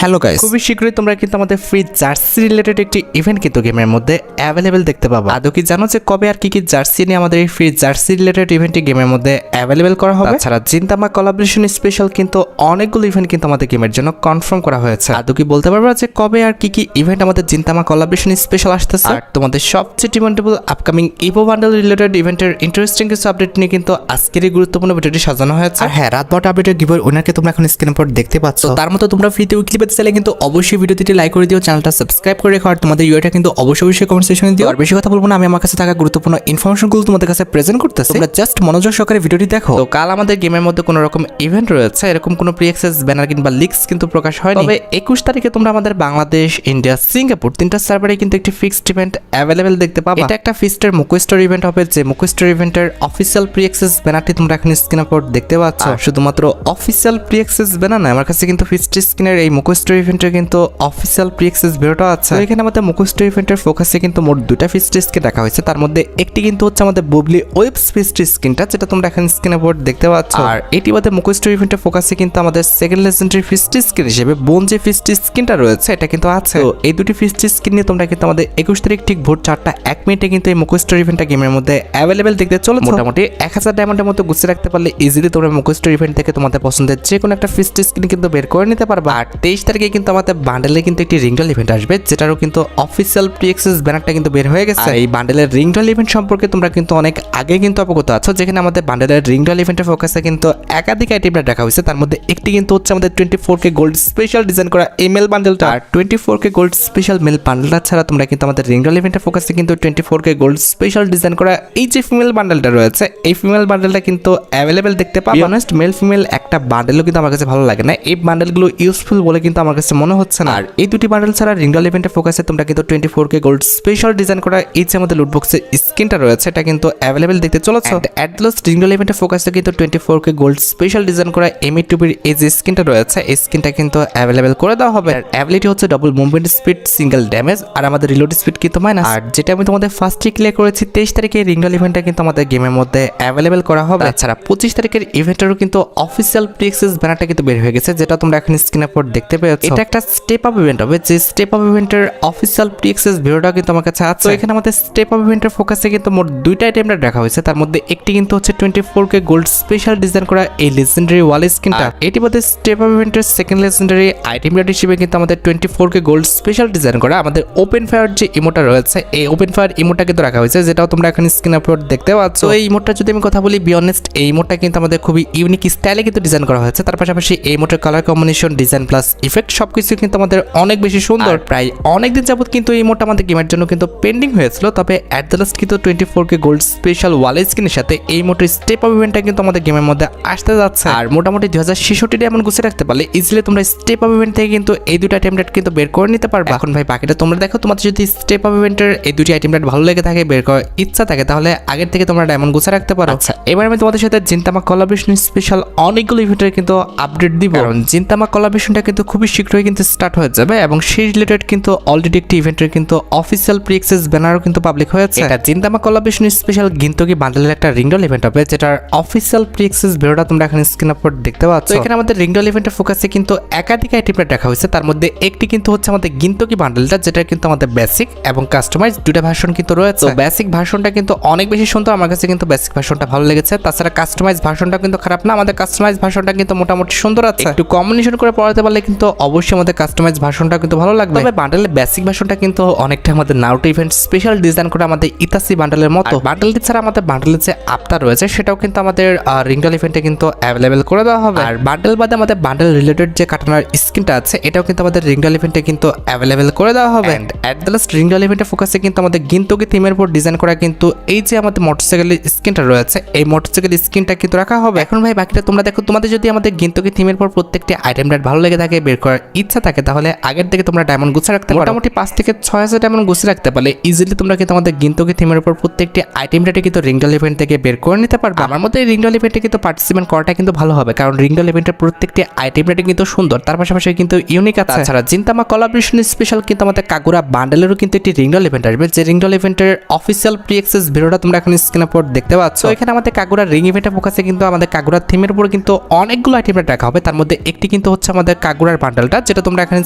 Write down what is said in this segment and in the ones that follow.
Hello guys, খুবই শীঘ্রই তোমরা কিন্তু আমাদের ফ্রি জার্সি রিলেটেড একটি ইভেন্ট কিন্তু গেমের মধ্যে অ্যাভেলেবেল দেখতে পাবো। আদৌ কি জানো যে কবে আর কি জার্সি নিয়ে আমাদের এই ফ্রি জার্সি রিলেটেড ইভেন্টটি গেমের মধ্যে অ্যাভেলেবেল করা হবে? তাছাড়া জিনতামা কোলাবোরেশন স্পেশাল কিন্তু অনেকগুলো ইভেন্ট কিন্তু আমাদের গেমের জন্য কনফার্ম করা হয়েছে। আদৌ কি বলতে পারবা যে কবে আর কি ইভেন্ট আমাদের জিনতামা কোলাবোরেশন স্পেশাল আসতেছে? আর তোমাদের সবচেয়ে demandable upcoming evo bundle related ইভেন্টের ইন্টারেস্টিং কিছু আপডেট নিয়ে কিন্তু আজকের এই গুরুত্বপূর্ণ ভিডিওটি সাজানো হয়েছে। আর হ্যাঁ, রাত 12টা আপডেটের গিভওয়ে উইনারকে তোমরা এখন স্ক্রিনের উপর দেখতে পাচ্ছ। তার মতো তোমরা ফ্রিতে উইকলি পেতে চাইলে কিন্তু অবশ্যই ভিডিওটি লাইক করে দিও, চ্যানেলটা সাবস্ক্রাইব করে রেখো, আর তোমাদের ইউআইটা কিন্তু অবশ্যই কমেন্ট সেকশনে দিও। আর বেশি কথা বলবো না, আমি আমার কাছে থাকা গুরুত্বপূর্ণ ইনফরমেশনগুলো তোমাদের কাছে প্রেজেন্ট করতেছি, তোমরা জাস্ট মনোযোগ সহকারে ভিডিওটি দেখো। তো কাল আমাদের গেমের মধ্যে কোনো রকম ইভেন্ট রয়েছে, এরকম কোনো প্রি অ্যাক্সেস ব্যানার কিংবা লিক্স কিন্তু প্রকাশ হয়নি। তবে 21 তারিখে তোমরা আমাদের বাংলাদেশ, ইন্ডিয়া, সিঙ্গাপুর তিনটা সার্ভারে কিন্তু একটি ফিক্সড ইভেন্ট অ্যাভেলেবেল দেখতে পাবে। এটা একটা ফিস্টের মুকুস্টোর ইভেন্ট হবে, যে মুকুস্টোর ইভেন্টের অফিসিয়াল প্রি অ্যাক্সেস ব্যানারটি তোমরা এখন স্ক্রিনের উপর দেখতে পাচ্ছ। শুধুমাত্র অফিসিয়াল প্রি অ্যাক্সেস ব্যানার না, আমার কাছে কিন্তু ফিস্ট স্ক্রিনের এই মুকুস্টোর ইভেন্টের কিন্তু অফিসিয়াল প্রি অ্যাক্সেস ভিডিওটা আছে। এখানে আমাদের মুকুস্টোর ইভেন্টের ফোকাসে কিন্তু মোট দুটা ফিস্ট স্ক্রিন রাখা হয়েছে। তার মধ্যে একটি কিন্তু হচ্ছে আমাদের বুবলি ওয়েবস ফিস্ট স্ক্রিনটা, যেটা তোমরা এখন স্ক্রিনের উপর দেখতে পাচ্ছ। আর এটি বাদে মুকুস্টোর ইভেন্টের ফোকাসে কিন্তু আমাদের সেকেন্ড লেজেন্ডারি ফিস্ট স্ক্রিন হিসেবে বোন যে ফিস্ট স্ক্রিনটা রয়েছে এটা কিন্তু আছে। তো এই দুটি ফিস্ট স্ক্রিন নিয়ে তোমরা কিন্তু আমাদের 21 তারিখ ঠিক ভোর 4:01 কিন্তু এই মুকুস্টোর ইভেন্টটা গেমের মধ্যে অ্যাভেলেবেল দেখতে চলেছে। মোটামুটি 1000 ডায়মন্ডের মতো গুছিয়ে রাখতে পারলে ইজিলি তোমরা মুকুস্টোর ইভেন্ট থেকে তোমাদের পছন্দের যে কোনো একটা ফিস্ট স্ক্রিন কিন্তু বের করে নিতে পারবা। আর 23 তারিখে কিন্তু আমাদের বান্ডেলে কিন্তু একটি রিংডল ইভেন্ট আসবে, যেটারও কিন্তু অফিসিয়াল প্রি অ্যাক্সেস ব্যানারটা কিন্তু বের হয়ে গেছে। এই বান্ডেলের রিংডল ইভেন্ট সম্পর্কে তোমরা কিন্তু অনেক আগে কিন্তু অবগত আছো, যেখানে আমাদের বান্ডেলের রিংডল ইভেন্টের ফোকাসে কিন্তু একাধিক আইটেমটা রাখা হয়েছে। তার মধ্যে একটি কিন্তু হচ্ছে আমাদের 24K গোল্ড স্পেশাল ডিজাইন করা এই মেল বান্ডেলটা। আর 24K গোল্ড স্পেশাল মেল বান্ডেলটা ছাড়া তোমরা কিন্তু আমাদের রিংডল ইভেন্টের ফোকাসে কিন্তু 24K গোল্ড স্পেশাল ডিজাইন করা এই যে ফিমেল বান্ডেলটা রয়েছে, এই ফিমেল বান্ডেলটা কিন্তু অ্যাভেলেবেল দেখতে পাবে। অনেস্ট মেল ফিমেল একটা বান্ডেলও কিন্তু আমার কাছে ভালো লাগে না, এই বান্ডেলগুলো ইউজফুল বলে কিন্তু আমার কাছে মনে হচ্ছে না। আর এই দুটি বান্ডেল ছাড়া রিংডল ইভেন্টের ফোকাসে তোমরা কিন্তু 24K গোল্ড স্পেশাল ডিজাইন করা এই যে আমাদের লুটবক্সের স্কিনটা রয়েছে এটা কিন্তু অ্যাভেলেবেল দেখতে চলেছে। অ্যাট লাস্ট রিংডল ইভেন্টের ফোকাসে কিন্তু 24K গোল্ড স্পেশাল ডিজাইন করা এমএ2বির এই যে স্কিনটা রয়েছে এই স্কিনটা কিন্তু অ্যাভেলেবেল করে দেওয়া হবে। আর অ্যাবিলিটি হচ্ছে double movement speed, single damage, আর আমাদের রিলোড স্পিড কিন্তু মাইনাস। আর যেটা আমি তোমাদের ফার্স্টে ক্লিয়ার করেছি 23 তারিখে রিংডল ইভেন্টটা কিন্তু আমাদের গেমের মধ্যে অ্যাভেলেবেল করা হবে। তাছাড়া 25 তারিখের ইভেন্টেরও কিন্তু অফিসিয়াল প্রি অ্যাক্সেস ব্যানারটা কিন্তু বের হয়ে গেছে, যেটা তোমরা এখন স্ক্রিনের উপর দেখতে পেয়েছো। এটা একটা স্টেপ আপ ইভেন্ট হবে, যে স্টেপ আপ ইভেন্টের অফিসিয়াল প্রি অ্যাক্সেস ভিডিওটা কিন্তু আমার কাছে আছে। তো এখানে আমাদের স্টেপ আপ ইভেন্টের ফোকাসে কিন্তু মোট দুইটা আইটেমটা রাখা হয়েছে। তার মধ্যে একটি কিন্তু হচ্ছে 24K গোল্ড স্পেশাল ডিজাইন করা এই লেজেন্ডারি ওয়াল স্কিনটা। এটি বাদে স্টেপ আপ ইভেন্টের সেকেন্ড লেজেন্ডারি আইটেম রেট হিসেবে কিন্তু আমাদের 24K গোল্ড স্পেশাল ডিজাইন করা আমাদের ওপেন ফায়ার যে ইমোটা রয়েছে এই ওপেন ফায়ার ইমোটা কিন্তু রাখা হয়েছে, যেটাও তোমরা এখন স্ক্রিনের উপর দেখতে পাচ্ছ। তো এই ইমোটটা যদি আমি কথা বলি, বি অনেস্ট, এই ইমোটটা কিন্তু আমাদের খুবই ইউনিক স্টাইলে কিন্তু ডিজাইন করা হয়েছে। তার পাশাপাশি এই ইমোটের colour combination, design plus effect সবকিছু কিন্তু আমাদের অনেক বেশি সুন্দর। প্রায় অনেকদিন যাবত কিন্তু এই ইমোটটা আমাদের গেমের জন্য কিন্তু পেন্ডিং হয়েছিল, তবে অ্যাট দ্য লাস্ট কিন্তু 24K গোল্ড স্পেশাল ওয়াল স্কিনের সাথে এই ইমোটের স্টেপ আপ ইভেন্টটা কিন্তু আমাদের গেমের মধ্যে আসতে যাচ্ছে। আর মোটামুটি 2066 ডায়মন্ড গুছিয়ে রাখতে পারলে ইজিলি তোমরা স্টেপ আপ ইভেন্ট থেকে কিন্তু এই দুটো আইটেম রেট কিন্তু বের করে নিতে পারবে। এখন ভাই বাকিটা তোমরা দেখো, তোমাদের যদি স্টেপ আপ ইভেন্টের এই দুটি আইটেম রেট ভালো লেগে থাকে, বের করার ইচ্ছা থাকে, তাহলে আগের থেকে তোমরা ডায়মন্ড গুছিয়ে রাখতে পারো। আচ্ছা, এবার আমি তোমাদের সাথে জিনতামা কোলাবোরেশন স্পেশাল অনেকগুলো ইভেন্টের কিন্তু আপডেট দিব, কারণ জিনতামা কোলাবোরেশনটা কিন্তু খুবই শীঘ্রই কিন্তু স্টার্ট হয়ে যাবে এবং সেই রিলেটেড কিন্তু অলরেডি একটি ইভেন্টের কিন্তু অফিসিয়াল প্রি অ্যাক্সেস ব্যানারও কিন্তু পাবলিক হয়েছে। এটা জিনতামা কোলাবোরেশন স্পেশাল গিন্তকি বান্ডেলের একটা রিংডল ইভেন্ট হবে, যেটার অফিসিয়াল প্রি অ্যাক্সেস ভিডিওটা তোমরা এখানে স্ক্রিনের উপর দেখতে পাচ্ছ। তো এখানে আমাদের রিংডল ইভেন্টের ফোকাসে কিন্তু একাধিক আইটেম রেট রাখা হয়েছে। তার মধ্যে একটি কিন্তু হচ্ছে আমাদের গিন্তকি বান্ডেলটা, যেটা কিন্তু আমাদের বেসিক এবং কাস্টমাইজ দুটো ভার্সন কিন্তু রয়েছে। বেসিক ভার্সনটা কিন্তু অনেক বেশি সুন্দর, আমার কাছে কিন্তু বেসিক ভার্সনটা ভালো লেগেছে। তাছাড়া কাস্টমাইজ ভার্সনটা কিন্তু খারাপ না, আমাদের কাস্টমাইজ ভার্সনটা কিন্তু মোটামুটি সুন্দর আছে। একটু কম্বিনেশন করে পড়াতে পারলে কিন্তু অবশ্যই আমাদের কাস্টমাইজ ভার্সনটা কিন্তু ভালো লাগবে। তবে বান্ডেলের বেসিক ভার্সনটা কিন্তু অনেকটা আমাদের নারুটো ইভেন্ট স্পেশাল ডিজাইন করে আমাদের ইতাসি বান্ডেলের মতো। বান্ডেলটি ছাড়া আমাদের বান্ডেলের যে আপটা রয়েছে সেটাও কিন্তু আমাদের রিংডল ইভেন্টে কিন্তু অ্যাভেলেবেল করে দেওয়া হবে। আর বান্ডেল বাদে আমাদের বান্ডেল রিলেটেড যে কাটানার স্কিনটা আছে এটাও কিন্তু আমাদের রিংডল ইভেন্টে কিন্তু অ্যাভেলেবেল করে দেওয়া হবে। এন্ড অ্যাট দ্য লাস্ট রিংডল ইভেন্টের ফোকাসে কিন্তু আমাদের গিন্তকি থিমের উপর ডিজাইন করা কিন্তু এই যে আমাদের মোটরসাইকেলের স্কিনটা রয়েছে এই মোটরসাইকেল স্কিনটা কিন্তু রাখা হবে। এখন ভাই বাকিটা তোমরা দেখো, তোমাদের যদি আমাদের গিন্তকি থিমের উপর প্রত্যেকটি আইটেম রেট ভালো লেগে থাকে, বের করার ইচ্ছা থাকে, তাহলে আগের থেকে তোমরা ডায়মন্ড গুছিয়ে রাখতে পারো। মোটামুটি 5 থেকে 6000 ডায়মন্ড গুছিয়ে রাখতে পারলে ইজিলি তোমরা কিন্তু আমাদের গিন্তকি থিমের উপর প্রত্যেকটি আইটেম রেটে কিন্তু রিংডল ইভেন্ট থেকে বের করে নিতে পারবে। আমার মতে এই রিংডল ইভেন্টে কিন্তু পার্টিসিপেন্ট করাটা কিন্তু ভালো হবে, কারণ রিংডল ইভেন্টের প্রত্যেকটি আইটেম রেটে কিন্তু সুন্দর, তার পাশাপাশি কিন্তু ইউনিক আছে। তাছাড়া জিনতামা কোলাবোরেশন স্পেশাল কিন্তু আমাদের কাগুরা বান্ডেলেরও কিন্তু একটি রিংডল ইভেন্ট আসবে, যে রিংডল ইভেন্টের অফিসিয়াল প্রি অ্যাক্সেস ভিডিওটা তোমরা এখন স্ক্রিনের উপর দেখতে পাচ্ছ। তো এখানে আমাদের কাগুরা রিং ইভেন্টের ফোকাসে কিন্তু আমাদের কাগুরা থিমের উপর কিন্তু অনেকগুলো আইটেম রেট রাখা হবে। তার মধ্যে একটি কিন্তু হচ্ছে আমাদের কাগুরার বান্ডেলটা, যেটা তোমরা এখানে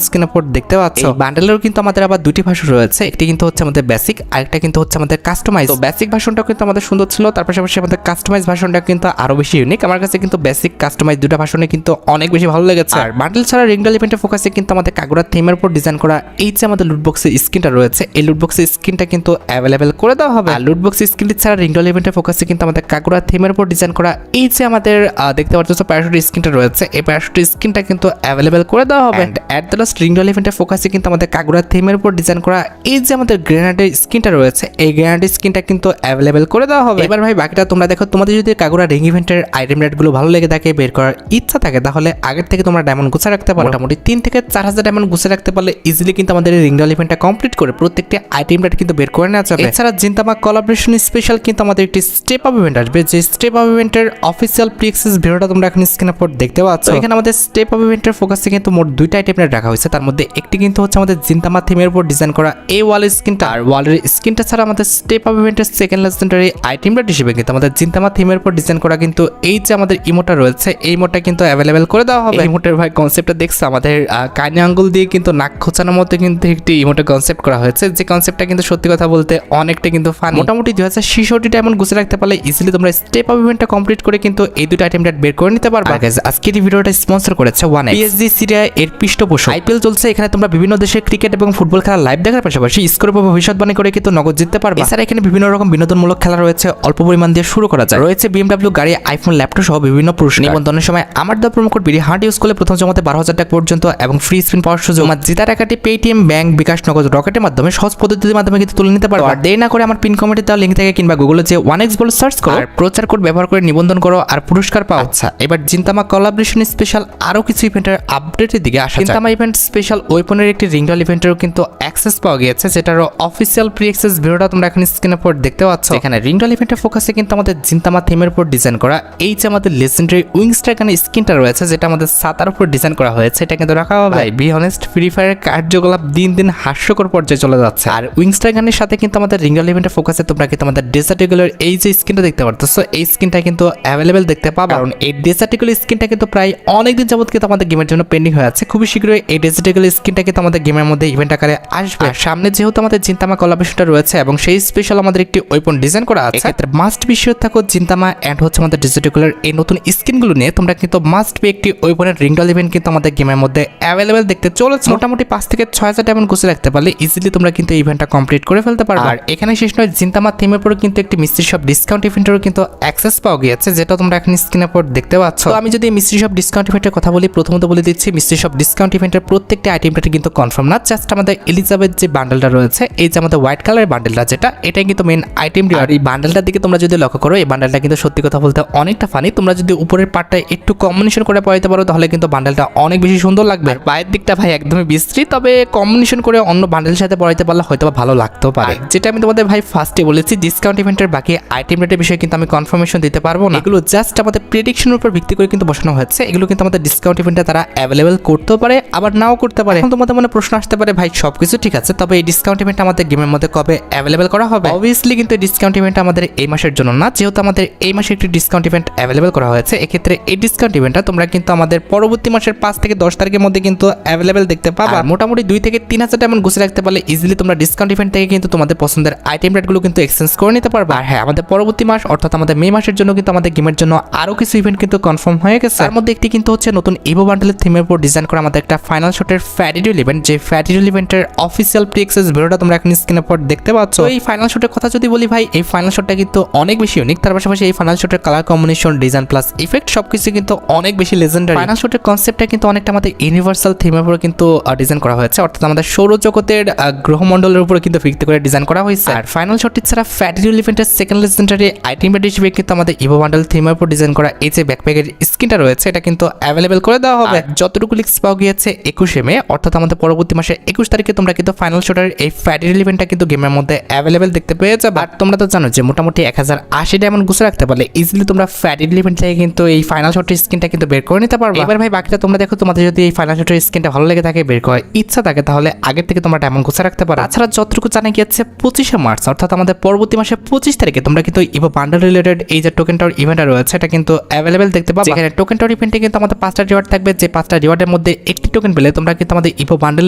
স্ক্রিনে উপর দেখতে পাচ্ছ। বান্ডেলেরও কিন্তু আমাদের আবার দুটি ভার্সন রয়েছে, একটি কিন্তু হচ্ছে আমাদের বেসিক, আরেকটা কিন্তু হচ্ছে আমাদের কাস্টমাইজ। তো বেসিক ভার্সনটা কিন্তু আমাদের সুন্দর ছিল, তার পাশাপাশি আমাদের কাস্টমাইজ ভার্সনটা কিন্তু আরো বেশি ইউনিক। আমার কাছে কিন্তু বেসিক কাস্টমাইজ দুটো ভার্সনে কিন্তু অনেক বেশি ভালো লেগেছে। আর বান্ডেল ছাড়া রিংডল ইভেন্টের ফোকাসে কিন্তু আমাদের কাগুরা থিমের উপর ডিজাইন করা এই যে আমাদের লুটবক্সের স্কিনটা রয়েছে, এই লুটবক্সের স্কিনটা কিন্তু অ্যাভেলেবেল করে দেওয়া হবে। আর লুটবক্স স্কিনটি ছাড়া রিংডল ইভেন্টের ফোকাসে কিন্তু আমাদের কাগুরা থিমের উপর ডিজাইন করা এই যে আমাদের দেখতে পাচ্ছ প্যারাশুট স্কিনটা রয়েছে, এই প্যারাশুট স্কিনটা কিন্তু অ্যাভেলেবেল করে দেওয়া হবে। এট দ্য লাস্ট রিংডল ইভেন্টের ফোকাসে কিন্তু আমাদের কাগুরা থিমের উপর ডিজাইন করা এই যে আমাদের গ্রেনেডের স্কিনটা রয়েছে, এই গ্রেনেডের স্কিনটা কিন্তু অ্যাভেলেবেল করে দেওয়া হবে। এবার ভাই বাকিটা তোমরা দেখো, তোমাদের যদি কাগুরা রিং ইভেন্টের আইটেম রেটগুলো ভালো লেগে থাকে, বের করার ইচ্ছা থাকে, তাহলে আগের থেকে তোমরা ডায়মন্ড গুছা রাখতে পারো। মোটামুটি 3 থেকে 4,000 ডায়মন্ড গুছা রাখতে পারলে ইজিলি কিন্তু আমাদের এই রিংডল ইভেন্টটা কমপ্লিট করে প্রত্যেকটা আইটেম রেট কিন্তু বের করে নেওয়া যাবে। এছাড়া জিনতামা কোলাবোরেশন স্পেশাল কিন্তু আমাদের একটি স্টেপ আপ ইভেন্ট আসবে, যে স্টেপ আপ ইভেন্টের অফিসিয়াল প্রি অ্যাক্সেস ভিডিওটা তোমরা এখন স্ক্রিনে উপর দেখতে পাচ্ছ। এখানে আমাদের স্টেপ আপ ইভেন্টের ফোকাসে কিন্তু মোট দুইটা আইটেম রেট রাখা হয়েছে, তার মধ্যে একটি কিন্তু হচ্ছে আমাদের জিনতামা থিমের উপর ডিজাইন করা এই ওয়ালের স্কিনটা। আর ওয়ালের স্কিনটা ছাড়া আমাদের স্টেপ আপ ইভেন্টের সেকেন্ড লেজেন্ডারি আইটেম রেট হিসেবে কিন্তু আমাদের জিনতামা থিমের উপর ডিজাইন করা কিন্তু এই যে আমাদের ইমোটা রয়েছে, এই ইমোটা কিন্তু অ্যাভেলেবেল করে দেওয়া হবে। ইমোটের ভাই কনসেপ্টটা দেখছো, আমাদের কাইনি আঙ্গুল দিয়ে কিন্তু নাক খোঁচানোর মতো কিন্তু একটি ইমোটের কনসেপ্ট করা হয়েছে, যে কনসেপ্টটা কিন্তু সত্যি কথা বলতে অনেকটা কিন্তু ফানি। মোটামুটি 2066 ডায়মন্ড গুছে রাখতে পারলে ইজিলি তোমরা স্টেপ আপ ইভেন্টটা কমপ্লিট করে কিন্তু এই দুটো আইটেম রেট বের করে নিতে পারবে। গাইস আজকের এই ভিডিওটা স্পন্সর করেছে ওয়ান পিএসজি সিরিয়া এর পৃষ্ঠপোষক। আইপিএল চলছে, এখানে তোমরা বিভিন্ন দেশের ক্রিকেট এবং ফুটবল খেলা লাইভ দেখার পাশাপাশি স্কোর উপর ভবিষ্যৎবাণী করে কিন্তু নগদ জিততে পারবে। এছাড়া এখানে বিভিন্ন রকম বিনোদনমূলক খেলা রয়েছে, অল্প পরিমাণ দিয়ে শুরু করা যায়। রয়েছে BMW গাড়ি, আইফোন, ল্যাপটপ সহ বিভিন্ন পুরস্কার। নিবন্ধনের সময় আমার দেওয়া promo code BD heart use করলে প্রথম জমাতে 12,000 টাকা পর্যন্ত এবং ফ্রি স্পিন পাওয়ার সুযোগ। আমার জেতা টাকাটি পেটিএম, ব্যাংক, বিকাশ, নগদ, রকেটের মাধ্যমে সহজ পদ্ধতির মাধ্যমে কিন্তু তুলে নিতে পারবে। আর দেরি না করে আমার পিন কমেন্টে দেওয়া লিঙ্ক থেকে কিংবা গুগলে যে 1x বলে সার্চ করো, আর প্রচার কোড ব্যবহার করে নিবন্ধন করো আর পুরস্কার পাও। আচ্ছা, এবার জিনতামা কোলাবোরেশন স্পেশাল আরো কিছু ইভেন্টের আপডেটের দিকে আসা যাক। জিনতামা ইভেন্ট স্পেশাল ওয়েপনের একটি রিংডল ইভেন্টেরও কিন্তু অ্যাক্সেস পাওয়া গিয়েছে, যেটারও অফিসিয়াল প্রি অ্যাক্সেস ভিডিওটা তোমরা এখন স্ক্রিনে উপর দেখতে পাচ্ছ। এখানে রিংডল ইভেন্টের ফোকাসে কিন্তু আমাদের জিনতামা থিমের উপর ডিজাইন করা এই যে আমাদের লেজেন্ডারি উইংস্টার এখানে স্কিনটা রয়েছে, যেটা আমাদের সাতার উপর ডিজাইন করা হয়েছে, এটা কিন্তু রাখা হবে। বি অনেস্ট, ফ্রি ফায়ারের কার্যকলাপ দিন দিন হাস্যকর পর্যায়ে চলে যাচ্ছে। আর উইংস্টার গানের সাথে কিন্তু আমাদের রিংডল ইভেন্টের ফোকাসে তোমরা কিন্তু আমাদের ডেজার্ট ইগলের এই যে স্কিনটা দেখতে পারতেছো, এই স্কিনটা কিন্তু অ্যাভেলেবেল দেখতে পাবে। কারণ এই ডেজার্ট ইগল স্কিনটা কিন্তু প্রায় অনেকদিন যাবত কিন্তু আমাদের গেমের জন্য পেন্ডিং হয়ে আছে। খুবই শীঘ্রই এই ডেজার্ট ইগল স্কিনটা কিন্তু আমাদের গেমের মধ্যে ইভেন্ট আকারে আসবে। আর সামনে যেহেতু আমাদের জিনতামা কোলাবোরেশনটা রয়েছে এবং সেই স্পেশাল আমাদের একটি ওয়েপন ডিজাইন করা আছে, এক্ষেত্রে মাস্ট বি শিওর থাকো জিনতামা এন্ড হচ্ছে আমাদের ডেজার্ট ইগলের এই নতুন স্কিনগুলো নিয়ে তোমরা কিন্তু মাস্ট বি একটি ওয়েপনের রিংডল ইভেন্ট কিন্তু আমাদের গেমের মধ্যে অ্যাভেলেবেল দেখতে চলেছে। মোটামুটি 5 থেকে 6,000 ডায়মন্ড গুছে রাখতে পারলে ইজিলি তোমরা কিন্তু ইভেন্টটা কমপ্লিট করে ফেলতে পারবে। আর এখানে শেষ নয়, জিনতামা থিমের পরে কিন্তু একটি মিস্ট্রি শপ ডিসকাউন্ট ইভেন্টেরও কিন্তু অ্যাক্সেস পাওয়া গিয়েছে, যেটা তোমরা এখন স্ক্রিনের উপর দেখতে পাচ্ছ। তো আমি যদি মিস্ট্রি শপ ডিসকাউন্ট ইভেন্টের কথা বলি, প্রথমত বলে দিচ্ছি মিস্ট্রি শপ ডিসকাউন্ট ইভেন্টের প্রত্যেকটা আইটেম রেট কিন্তু কনফার্ম না। জাস্ট আমাদের এলিজাবেথ যে বান্ডেলটা রয়েছে, এই যে আমাদের হোয়াইট কালারের বান্ডেলটা, যেটা এটাই কিন্তু মেইন আইটেম। আর এই বান্ডেলটার দিকে তোমরা যদি লক্ষ্য করো, এই বান্ডেলটা কিন্তু সত্যি কথা বলতে অনেকটা ফানি। তোমরা যদি উপরের পার্টটা একটু কম্বিনেশন করে পড়াইতে পারো, তাহলে কিন্তু বান্ডেলটা অনেক বেশি সুন্দর লাগবে। আর পায়ের দিকটা ভাই একদমই বিশ্রী, তবে কম্বিনেশন করে অন্য বান্ডেলের সাথে পড়াইতে পারলে হয়তো ভালো লাগতেও পারে। যেটা আমি তোমাদের ভাই ফার্স্টে বলেছি, ডিসকাউন্ট ইভেন্টের বাকি আইটেম রেটের বিষয়ে কিন্তু আমি কনফার্মেশন দিতে পারবো না। এগুলো জাস্ট আমাদের প্রেডিকশনের উপর ভিত্তি করে কিন্তু বসানো হয়েছে। এগুলো কিন্তু আমাদের ডিসকাউন্ট ইভেন্টে তারা অ্যাভেলেবেল করতেও পারে, আবার নাও করতে পারে। এখন তোমাদের মনে প্রশ্ন আসতে পারে, ভাই সবকিছু ঠিক আছে, তবে এই ডিসকাউন্ট ইভেন্ট আমাদের গেমের মধ্যে কবে অ্যাভেলেবেল করা হবে? অবভিয়াসলি কিন্তু এই ডিসকাউন্ট ইভেন্ট আমাদের এই মাসের জন্য না, যেহেতু আমাদের এই মাসে একটি ডিসকাউন্ট ইভেন্ট অ্যাভেলেবেল করা হয়েছে। এক্ষেত্রে এই ডিসকাউন্ট ইভেন্টটা তোমরা কিন্তু আমাদের পরবর্তী মাসের 5 থেকে 10 তারিখের মধ্যে কিন্তু অ্যাভেলেবেল দেখতে পাবে। মোটামুটি 2 থেকে 3,000 ডায়মন্ড গুছে রাখতে পারলে ইজিলি তোমরা ডিসকাউন্ট ইভেন্ট থেকে কিন্তু তোমাদের পছন্দের আইটেম রেটগুলো কিন্তু এক্সচেঞ্জ করে নিতে পারবে। আর হ্যাঁ, আমাদের পরবর্তী মাস অর্থাৎ আমাদের মে মাসের জন্য কিন্তু আমাদের গেমের জন্য আরো কিছু ইভেন্ট কিন্তু কনফার্ম হয়ে গেছে। তার মধ্যে একটি কিন্তু হচ্ছে নতুন ইভো বান্ডেলের থিমের উপর ডিজাইন করা আমাদের একটা ফাইনাল শটের ফ্যাটিডুল ইভেন্ট, যে ফ্যাটিডুল ইভেন্টের অফিসিয়াল প্রি অ্যাক্সেস ভিডিওটা তোমরা এখন স্ক্রিনের উপর দেখতে পাচ্ছ। এই ফাইনাল শটের কথা যদি বলি ভাই, এই ফাইনাল শটটা কিন্তু অনেক বেশি ইউনিক। তার পাশাপাশি এই ফাইনাল শটের colour combination, design plus effect সবকিছু কিন্তু অনেক বেশি লেজেন্ডারি। ফাইনাল শটের কনসেপ্টটা কিন্তু অনেকটা আমাদের ইউনিভার্সাল থিমের উপর কিন্তু ডিজাইন করা হয়েছে, অর্থাৎ আমাদের সৌরজগতের গ্রহমণ্ডলের উপর কিন্তু ভিত্তি করে ডিজাইন করা হয়েছে। আর ফাইনাল শটটি ছাড়া ফ্যাটিডুল ইভেন্টের সেকেন্ড লেজেন্ডারি আইটেম রেট হিসেবে কিন্তু আমাদের ইভো বান্ডেল থিমের উপর ডিজাইন করা এই যে ব্যাকপ্যাকের স্কিনটা রয়েছে, এটা কিন্তু অ্যাভেলেবেল করে দেওয়া হবে। যতটুকু লিক্স পাওয়া গিয়েছে 21 মে, অর্থাৎ আমাদের পরবর্তী মাসে 21 তারিখে তোমরা কিন্তু ফাইনাল শটের এই ফ্যাটিডুল ইভেন্টটা কিন্তু গেমের মধ্যে অ্যাভেলেবেল দেখতে পেয়ে যাবে। আর তোমরা তো জানো যে মোটামুটি 1080 ডায়মন্ড গুছে রাখতে পারলে ইজিলি তোমরা ফ্যাটিডুল ইভেন্ট থেকে কিন্তু এই ফাইনাল শটের স্কিনটা কিন্তু বের করে নিতে পারবে। এবার ভাই বাকিটা তোমরা দেখো, তোমাদের যদি এই ফাইনাল শটের স্কিনটা ভালো লেগে থাকে, বের করার ইচ্ছা থাকে, তাহলে আগের থেকে তোমরা ডায়মন্ড গুছে রাখতে পারো। তাছাড়া যতটুকু জানা গিয়েছে 25 মার্চ অর্থাৎ আমাদের পরবর্তী মাসে 25 তারিখে তোমরা কিন্তু ইভো বান্ডেল রিলেটেড এই যে টোকেন টাওয়ার ইভেন্ট রয়েছে, এটা কিন্তু অ্যাভেলেবেল দেখতে পাবে। এখানে টোকেন টাওয়ার ইভেন্টে কিন্তু আমাদের 5টা রিওয়ার্ড থাকবে, যে 5টা রিওয়ার্ডের এটার মধ্যে একটি টোকেন পেলে তোমরা কিন্তু আমাদের ইভো বান্ডেল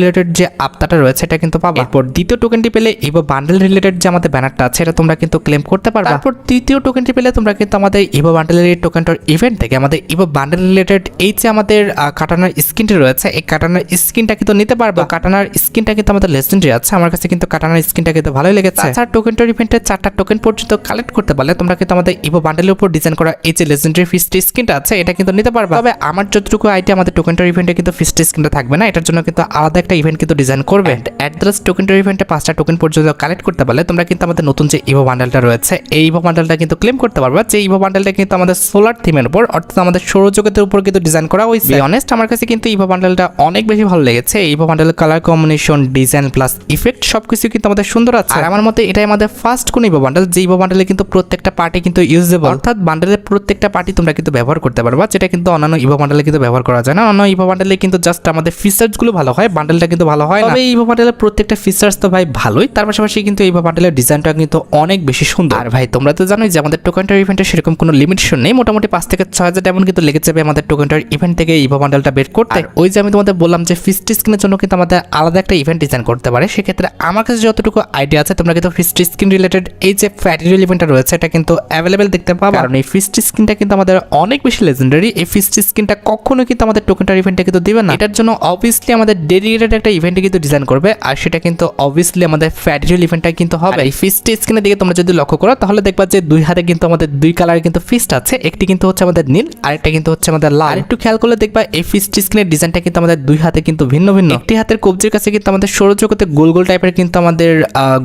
রিলেটেড যে আপডেটটা রয়েছে এটা কিন্তু পাবে। এরপর দ্বিতীয় টোকেনটি পেলে ইভো বান্ডেল রিলেটেড যে আমাদের ব্যানারটা আছে এটা তোমরা কিন্তু ক্লেম করতে পারবে। তারপর তৃতীয় টোকেনটি পেলে তোমরা কিন্তু আমাদের ইভো বান্ডেলের টোকেনটার ইভেন্ট থেকে আমাদের ইভো বান্ডেল রিলেটেড এই যে আমাদের কাটানার স্কিনটি রয়েছে এই কাটানার স্কিনটা কিন্তু নিতে পারবে। কাটানার স্কিনটা কিন্তু আমাদের লেজেন্ডারি আছে, আমার কাছে কিন্তু কাটানার স্কিনটা কিন্তু ভালোই লেগেছে। তাছাড়া টোকেনটার ইভেন্টে 4টা টোকেন পর্যন্ত কালেক্ট করতে পারলে তোমরা কিন্তু আমাদের ইভো বান্ডেলের উপর ডিজাইন করা এই যে লেজেন্ডারি ফিস্ট স্কিনটা আছে এটা কিন্তু নিতে পারবে। তবে আমার যতটুকু আইডিয়া আমাদের টোকেনটার ইভেন্টে কিন্তু ফিস্ট স্কিনটা থাকবে না, এটার জন্য কিন্তু আলাদা একটা ইভেন্ট কিন্তু ডিজাইন করবে। এট দ্য লাস্ট টোকেনটার ইভেন্টে 5টা টোকেন পর্যন্ত কালেক্ট করতে পারলে তোমরা কিন্তু আমাদের নতুন যে ইভো বান্ডেলটা রয়েছে এই ইভো বান্ডেলটা কিন্তু ক্লেম করতে পারবে। যে ইভো বান্ডেলটা কিন্তু আমাদের সোলার থিমের উপর অর্থাৎ আমাদের সৌরজগতের উপর কিন্তু ডিজাইন করা হয়েছে। অনেস্ট আমার কাছে কিন্তু ইভো বান্ডেলটা অনেক বেশি ভালো লেগেছে। ইভো বান্ডেলের colour combination, design plus effect সবকিছু কিন্তু আমাদের সুন্দর আছে। আর আমার মতে এটাই আমাদের ফার্স্ট কোন ইভো বান্ডেল যে ইভো বান্ডেলে কিন্তু প্রত্যেকটা পার্টি কিন্তু ইউজেবল, অর্থাৎ বান্ডেলের প্রত্যেকটা পার্টি তোমরা কিন্তু ব্যবহার করতে পারবা, যেটা কিন্তু অন্যান্য ইভো বান্ডেলে কিন্তু ব্যবহার করা যায় না। অন্য ইভো বান্ডেলে কিন্তু জাস্ট আমাদের ফিচার্স গুলো ভালো হয়, বান্ডেলটা কিন্তু ভালো হয় না। তবে ইভো বান্ডেলের প্রত্যেকটা ফিচার্স তো ভাই ভালোই, তার পাশাপাশি কিন্তু ইভো বান্ডেলের ডিজাইনটা কিন্তু অনেক বেশি সুন্দর। আর ভাই তোমরা তো জানোই যে আমাদের টোকেনটার ইভেন্টে সেরকম কোনো লিমিটেশন নেই, মোটামুটি 5 থেকে 6,000 ডায়মন্ড কিন্তু লেগে যাবে আমাদের টোকেনটার ইভেন্ট থেকে ইভো বান্ডেলটা বের করতে। ওই যে আমি তোমাদের বললাম যে ফিস্ট স্কিনের জন্য কিন্তু আমাদের আলাদা একটা ইভেন্ট ডিজাইন করতে পারে, সেক্ষেত্রে আমার কাছে যতটুকু আইডিয়া আছে তোমরা কিন্তু ফিস্ট স্কিন রিলেটেড এই যে ফ্যাটিরিয়াল ইভেন্টটা রয়েছে এটা কিন্তু অ্যাভেলেবেল দেখতে পাবে। কারণ এই ফিস্ট স্কিনটা কিন্তু আমাদের অনেক বেশি লেজেন্ডারি, এই ফিস্ট স্কিনটা কখনো কিন্তু আমাদের টোকেনটার ইভেন্টে কিন্তু দিবে না। এটার জন্য অবভিয়াসলি আমাদের ডেডিকেটেড একটা ইভেন্টে কিন্তু ডিজাইন করবে, আর সেটা কিন্তু অবভিয়াসলি আমাদের ফ্যাটিরিয়াল ইভেন্টটা কিন্তু হবে। এই ফিস্ট স্কিনের দিকে তোমরা যদি লক্ষ্য করো তাহলে দেখবা যে দুই হাতে কিন্তু আমাদের দুই কালারের কিন্তু ফিস্ট আছে, একটি কিন্তু হচ্ছে আমাদের নীল আরেকটা কিন্তু হচ্ছে আমাদের লাল। একটু খেয়াল করলে দেখবা এই ফিস্ট স্কিনের ডিজাইনটা কিন্তু আমাদের দুই হাতে কিন্তু ভিন্ন ভিন্ন। একটি হাতের কবজির কাছে কিন্তু আমাদের সৌরজগতে গোল গোল টাইপের কিন্তু আমাদের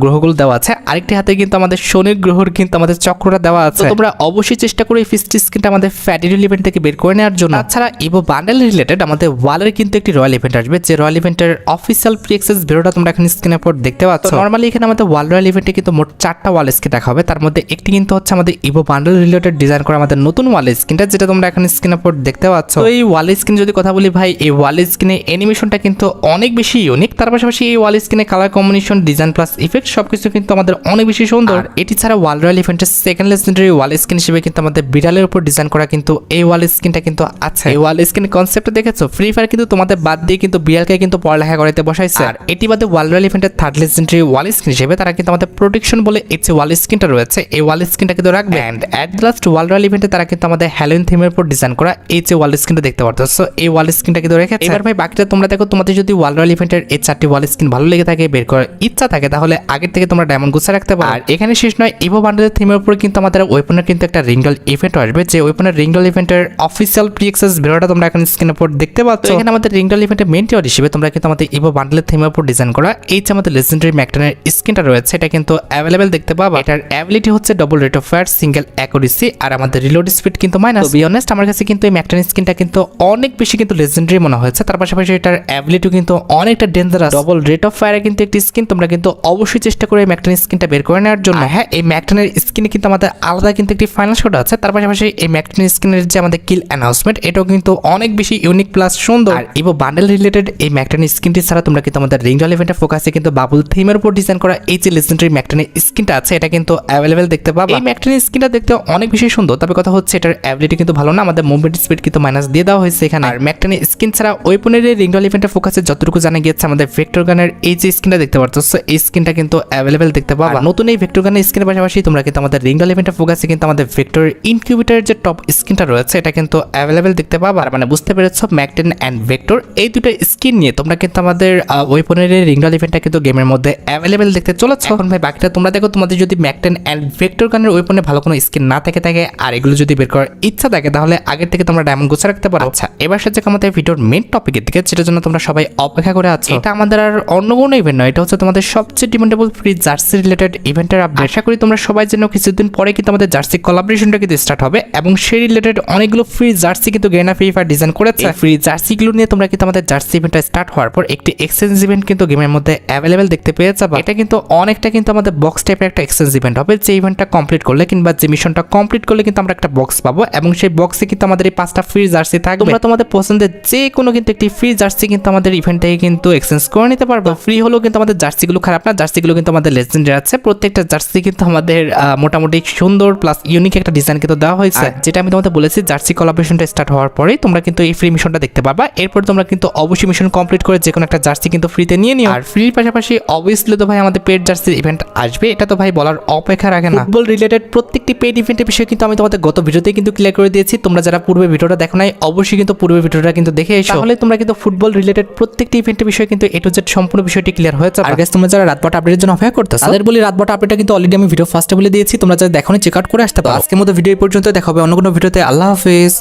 গ্রহগুলো দেওয়া আছে, আরেকটি হাতে কিন্তু আমাদের শনির গ্রহর কিন্তু আমাদের চক্রটা দেওয়া আছে। তোমরা অবশ্যই চেষ্টা করো এই ফিস্ট স্কিনটা আমাদের ফ্যাটিরিয়াল ইভেন্ট থেকে বের করে নেওয়ার জন্য। তাছাড়া ইভো বান্ডেল রিলেটেড আমাদের ওয়ালের কিন্তু একটি রয়্যাল ইভেন্ট আসবে, যে রয়্যাল ইভেন্টের অফিসিয়াল প্রি অ্যাক্সেস ভিডিওটা তোমরা এখানে স্ক্রিনের উপর দেখতে পাচ্ছ। নরমালি এখানে আমাদের ওয়াল রয়্যাল ইভেন্টে কিন্তু মোট 4টা ওয়াল স্কিন রাখা হবে, তার মধ্যে একটি কিন্তু হচ্ছে আমাদের ইভো বান্ডেল রিলেটেড ডিজাইন করা আমাদের নতুন ওয়াল স্কিনটা, যেটা তোমরা এখানে স্ক্রিনের উপর দেখতে পাচ্ছ। তো এই ওয়াল স্কিন যদি কথা বলি ভাই, এই ওয়াল স্কিনের অ্যানিমেশনটা কিন্তু অনেক বেশি ইউনিক, তার পাশাপাশি এই ওয়াল স্কিনের colour combination, design plus effect সবকিছু কিন্তু আমাদের অনেক বেশি সুন্দর। এটি ছাড়া ওয়াল রয়্যাল ইভেন্টের সেকেন্ড লেজেন্ডারি ওয়াল স্কিন হিসেবে কিন্তু আমাদের বিড়ালের উপর ডিজাইন করা কিন্তু এই ওয়াল স্কিনটা কিন্তু আছে। এই ওয়াল স্কিনের কনসেপ্টটা দেখেছো, ফ্রি ফায়ার কিন্তু তোমাদের বাদ দিয়ে কিন্তু বিড়ালকে কিন্তু পড়ালেখা করাতে বসাইছে। আর এটি বাদে ওয়াল রয়্যাল ইভেন্টের থার্ড লেজেন্ডারি ওয়াল স্কিন হিসেবে তারা কিন্তু আমাদের প্রোটেকশন বলে এই যে ওয়াল স্কিনটা রয়েছে এই ওয়াল স্কিনটা কিন্তু রাখবে। And at the last wall royale ইভেন্টে তারা কিন্তু আমাদের হ্যালোইন থিমের উপর ডিজাইন করা এই যে ওয়াল স্কিনটা দেখতে পাচ্ছ, সো এই ওয়াল স্কিনটা কিন্তু রেখেছে। এবার ভাই বাকিটা তোমরা দেখো, তোমাদের যদি ওয়াল রয়্যাল ইভেন্টের এই 4টি ওয়াল স্কিন ভালো লেগে থাকে, বের করার ইচ্ছা থাকে, তাহলে আগের থেকে তোমরা ডায়মন্ড গুছা রাখতে পারো। আর এখানে শেষ নয়, ইভো বান্ডেলের থিমের উপর কিন্তু আমাদের ওয়েপনের কিন্তু একটা রিংডল ইভেন্ট আসবে, যে ওয়েপনের রিংডল ইভেন্টের অফিসিয়াল প্রি অ্যাক্সেস ভিডিওটা তোমরা এখন স্ক্রিনের উপর দেখতে পাচ্ছ। এখানে আমাদের রিংডল ইভেন্টের মেইন টিয়ার হিসেবে তোমরা কিন্তু আমাদের ইভো বান্ডেলের থিমের উপর ডিজাইন করা এই যে আমাদের লেজেন্ডারি ম্যাকটেনের স্কিনটা রয়েছে এটা কিন্তু অ্যাভেলেবেল দেখতে পাবা। এটার অ্যাবিলিটি হচ্ছে double rate of fire, single accuracy, আর আমাদের রিলোড স্পিড কিন্তু মাইনাস। টু বি অনেস্ট আমার কাছে কিন্তু এই ম্যাকটেন স্কিনটা কিন্তু অনেক বেশি কিন্তু লেজেন্ডারি মনে হয়েছে, তার পাশাপাশি এটার অ্যাবিলিটি কিন্তু অনেকটা ডেঞ্জারাস। ডবল রেট অফ ফায়ারে কিন্তু একটি স্কিন, তোমরা কিন্তু অবশ্যই চেষ্টা করে এই ম্যাকটেন স্কিনটা বের করে নেওয়ার জন্য। হ্যাঁ, এই ম্যাকটেনের স্কিনে কিন্তু আমাদের আলাদা কিন্তু একটি ফাইনাল শট আছে, তার পাশাপাশি এই ম্যাকটেন স্কিনের যে আমাদের কিল অ্যানাউন্সমেন্ট এটাও কিন্তু অনেক বেশি ইউনিক প্লাস সুন্দর। আর ইভো বান্ডেল রিলেটেড এই ম্যাকটেন স্কিনটি ছাড়া তোমরা কিন্তু আমাদের রিংডল ইভেন্টের ফোকাসে কিন্তু বাবুল থিমের উপর ডিজাইন করা এই যে লেজেন্ডারি ম্যাকটেনের স্কিনটা আছে এটা কিন্তু অ্যাভেলেবেল দেখতে পাবা। এই ম্যাকটেন স্কিনটা দেখতে অনেক বেশি সুন্দর, তবে কথা হচ্ছে এটার অ্যাবিলিটি কিন্তু ভালো না, আমাদের মুভমেন্ট স্পিড কিন্তু মাইনাস দিয়ে দেওয়া হয়েছে এখানে। আর ম্যাকটেনের স্কিন ছাড়া ওয়েপনের রিংডল ইভেন্টের ফোকাসে যতটুকু জানা গিয়েছে আমাদের ভেক্টর গানের এই যে স্কিনটা দেখতে পাচ্ছ, এই স্কিনটা কিন্তু অ্যাভেলেবেল দেখতে পাবা। নতুন এই ভেক্টর গানের স্কিনের পাশাপাশি তোমরা কিন্তু আমাদের রিংডল ইভেন্টের ফোকাসে কিন্তু আমাদের ভেক্টর ইনকিউবেটরের যে টপ স্কিনটা রয়েছে এটা কিন্তু অ্যাভেলেবেল দেখতে পাবা। মানে বুঝতে পেরেছো, ম্যাকটেন অ্যান্ড ভেক্টর এই দুটো স্কিন নিয়ে তোমরা কিন্তু আমাদের ওয়েপনের রিংডল ইভেন্টটা কিন্তু গেমের মধ্যে অ্যাভেলেবেল দেখতে চলেছে। এখন ভাই বাকিটা তোমরা দেখো, তোমাদের যদি ম্যাকটেন অ্যান্ড ভেক্টর গানের ওয়েপনে ভালো কোনো স্কিন না থাকে আর এগুলো যদি বের করার ইচ্ছা থাকে তাহলে আগের থেকে তোমরা ডায়মন্ড গোছা রাখতে পারো। আচ্ছা, এবার সাথে আমাদের ভিডিওর মেইন টপিকের দিকে, যেটার জন্য তোমরা সবাই অপেক্ষা করে আছো। এটা আমাদের আর অন্য কোনো ইভেন্ট নয়, এটা হচ্ছে তোমাদের সবচেয়ে ডিমান্ডেবল ফ্রি জার্সি রিলেটেড ইভেন্টের আপডেট। আশা করি তোমরা সবাই যেন কিছুদিন পরে কিন্তু আমাদের জার্সি কোলাবোরেশনটা কিন্তু স্টার্ট হবে এবং সেই রিলেটেড অনেকগুলো ফ্রি জার্সি কিন্তু গেনা ফ্রি ফায়ার ডিজাইন করেছে। ফ্রি জার্সিগুলো নিয়ে তোমরা কিন্তু আমাদের জার্সি ইভেন্টটা স্টার্ট হওয়ার পর একটি এক্সচেঞ্জ ইভেন্ট কিন্তু গেমের মধ্যে অ্যাভেলেবেল দেখতে পেয়ে যাবে। এটা কিন্তু অনেকটা কিন্তু আমাদের বক্স টাইপের একটা এক্সচেঞ্জ ইভেন্ট হবে, যে ইভেন্টটা কমপ্লিট করলে কিংবা যে মিশনটা কমপ্লিট করলে কিন্তু আমরা একটা বক্স পাবো এবং সেই বক্সে কিন্তু আমাদের এই 5টা ফ্রি জার্সি থাকবে। তোমরা তোমাদের পছন্দের যে কোনো কিন্তু একটি ফ্রি জার্সি কিন্তু আমাদের ইভেন্ট থেকে কিন্তু এক্সচেঞ্জ করে নিতে পারবো। ফ্রি হলেও কিন্তু আমাদের জার্সিগুলো খারাপ না, জার্সিগুলো কিন্তু আমাদের লেজেন্ডারি আছে, প্রত্যেকটা জার্সি কিন্তু আমাদের মোটামুটি সুন্দর প্লাস ইউনিক একটা ডিজাইন কিন্তু দেওয়া হয়েছে। যেটা আমি তোমাদের বলেছি জার্সি কোলাবোরেশনটা স্টার্ট হওয়ার পরে তোমরা কিন্তু এই ফ্রি মিশনটা দেখতে দেখতে পারবা। এরপর তোমরা কিন্তু অবশ্যই মিশন কমপ্লিট করে যে কোনো একটা জার্সি কিন্তু ফ্রিতে নিয়ে নিও। আর ফ্রির পাশাপাশি অবভিয়াসলি তো ভাই আমাদের পেড জার্সির ইভেন্ট আসবে, এটা তো ভাই বলার অপেক্ষা রাখে না। ফুটবল রিলেটেড প্রত্যেকটি পেড ইভেন্টের বিষয়ে কিন্তু আমি তোমাদের গত ভিডিওতে কিন্তু ক্লিয়ার করে দিয়েছি। তোমরা যারা পূর্বে ভিডিওটা দেখো নাই অবশ্যই কিন্তু পূর্বে ভিডিওটা কিন্তু দেখে এসো, তাহলে তোমরা কিন্তু ফুটবল রিলেটেড প্রত্যেকটি ইভেন্টের বিষয়ে কিন্তু এ টু জেড সম্পূর্ণ বিষয়টি ক্লিয়ার হয়ে যাবে। আর গাইস তোমরা যারা রাতবাটা আপডেটের জন্য অপেক্ষা করতেছো তাদের বলি রাতবাটা আপডেটটা কিন্তু অলরেডি আমি ভিডিও ফার্স্টে বলে দিয়েছি, তোমরা যারা দেখোনি চেক আউট করে আসতে পারো। আজকের মতো ভিডিও এই পর্যন্ত, দেখা হবে অন্য কোনো ভিডিওতে। আল্লাহ হাফেজ।